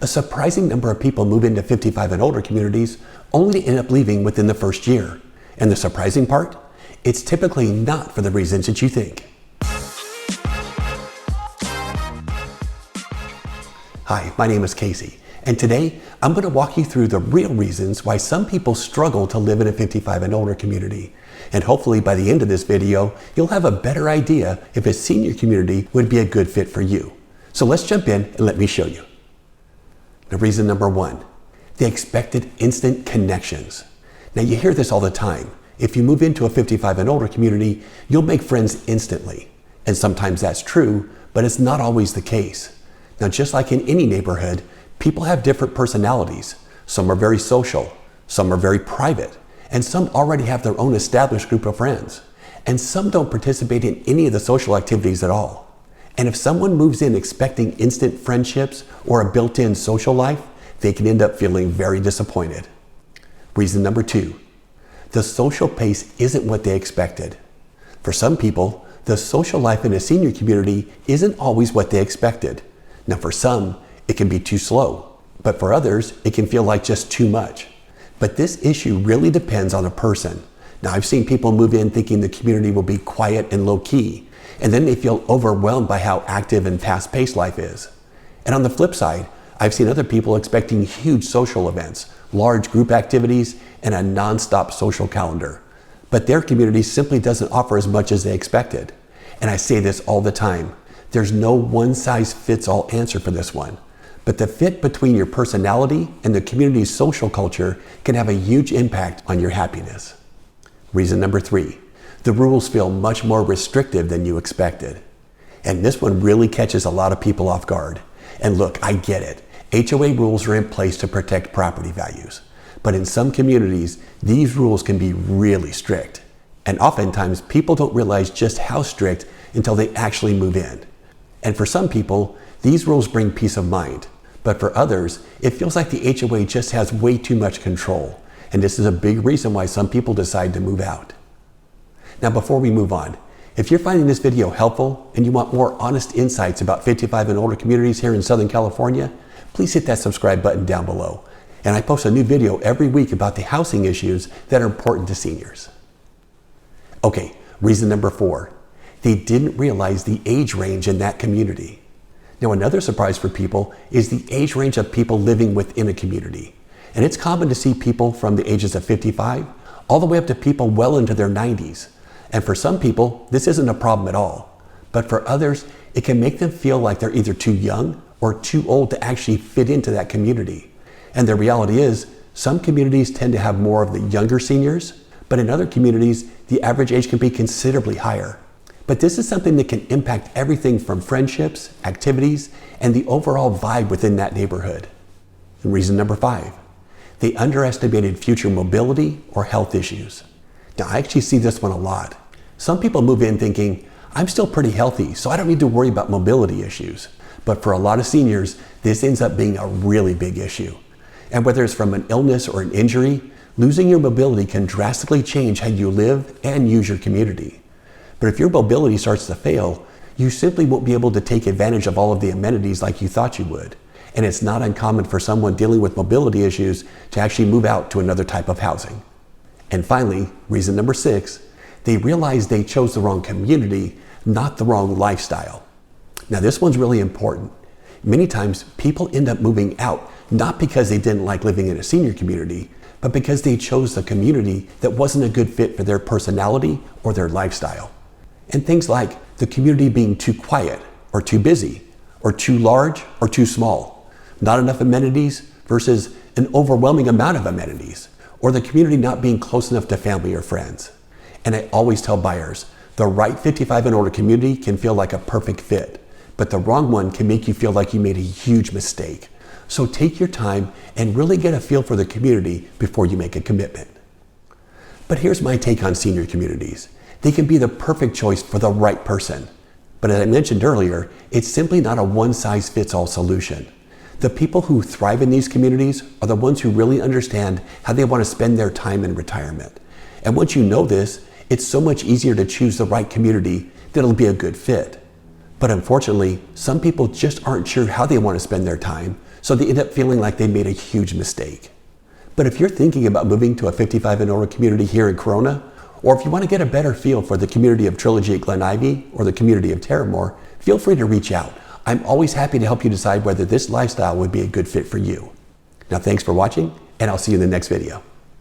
a surprising number of people move into 55 and older communities only to end up leaving within the first year. And the surprising part? It's typically not for the reasons that you think. Hi, my name is Casey, and today I'm going to walk you through the real reasons why some people struggle to live in a 55 and older community. And hopefully by the end of this video, you'll have a better idea if a senior community would be a good fit for you. So let's jump in and let me show you. The reason number one, the expected instant connections. Now you hear this all the time. If you move into a 55 and older community, you'll make friends instantly. And sometimes that's true, but it's not always the case. Now just like in any neighborhood, people have different personalities. Some are very social, some are very private, and some already have their own established group of friends. And some don't participate in any of the social activities at all. And if someone moves in expecting instant friendships or a built-in social life, they can end up feeling very disappointed. Reason number two, the social pace isn't what they expected. For some people, the social life in a senior community isn't always what they expected. Now for some, it can be too slow, but for others, it can feel like just too much. But this issue really depends on a person. Now I've seen people move in thinking the community will be quiet and low-key, and then they feel overwhelmed by how active and fast-paced life is. And on the flip side, I've seen other people expecting huge social events, large group activities, and a non-stop social calendar. But their community simply doesn't offer as much as they expected. And I say this all the time. There's no one-size-fits-all answer for this one. But the fit between your personality and the community's social culture can have a huge impact on your happiness. Reason number three, the rules feel much more restrictive than you expected. And this one really catches a lot of people off guard. And look, I get it. HOA rules are in place to protect property values. But in some communities, these rules can be really strict. And oftentimes, people don't realize just how strict until they actually move in. And for some people, these rules bring peace of mind. But for others, it feels like the HOA just has way too much control. And this is a big reason why some people decide to move out. Now before we move on, if you're finding this video helpful and you want more honest insights about 55 and older communities here in Southern California, please hit that subscribe button down below. And I post a new video every week about the housing issues that are important to seniors. Okay, reason number four, they didn't realize the age range in that community. Now another surprise for people is the age range of people living within a community. And it's common to see people from the ages of 55 all the way up to people well into their 90s. And for some people, this isn't a problem at all. But for others, it can make them feel like they're either too young or too old to actually fit into that community. And the reality is, some communities tend to have more of the younger seniors, but in other communities, the average age can be considerably higher. But this is something that can impact everything from friendships, activities, and the overall vibe within that neighborhood. And reason number five, they underestimated future mobility or health issues. Now, I actually see this one a lot. Some people move in thinking, I'm still pretty healthy, so I don't need to worry about mobility issues. But for a lot of seniors, this ends up being a really big issue. And whether it's from an illness or an injury, losing your mobility can drastically change how you live and use your community. But if your mobility starts to fail, you simply won't be able to take advantage of all of the amenities like you thought you would. And it's not uncommon for someone dealing with mobility issues to actually move out to another type of housing. And finally, reason number six, they realized they chose the wrong community, not the wrong lifestyle. Now this one's really important. Many times people end up moving out, not because they didn't like living in a senior community, but because they chose the community that wasn't a good fit for their personality or their lifestyle. And things like the community being too quiet or too busy or too large or too small, not enough amenities versus an overwhelming amount of amenities, or the community not being close enough to family or friends. And I always tell buyers, the right 55 and older community can feel like a perfect fit, but the wrong one can make you feel like you made a huge mistake. So take your time and really get a feel for the community before you make a commitment. But here's my take on senior communities. They can be the perfect choice for the right person. But as I mentioned earlier, it's simply not a one-size-fits-all solution. The people who thrive in these communities are the ones who really understand how they want to spend their time in retirement. And once you know this, it's so much easier to choose the right community that'll be a good fit. But unfortunately, some people just aren't sure how they want to spend their time, so they end up feeling like they made a huge mistake. But if you're thinking about moving to a 55 and older community here in Corona, or if you want to get a better feel for the community of Trilogy at Glen Ivy or the community of Terramor, feel free to reach out. I'm always happy to help you decide whether this lifestyle would be a good fit for you. Now, thanks for watching, and I'll see you in the next video.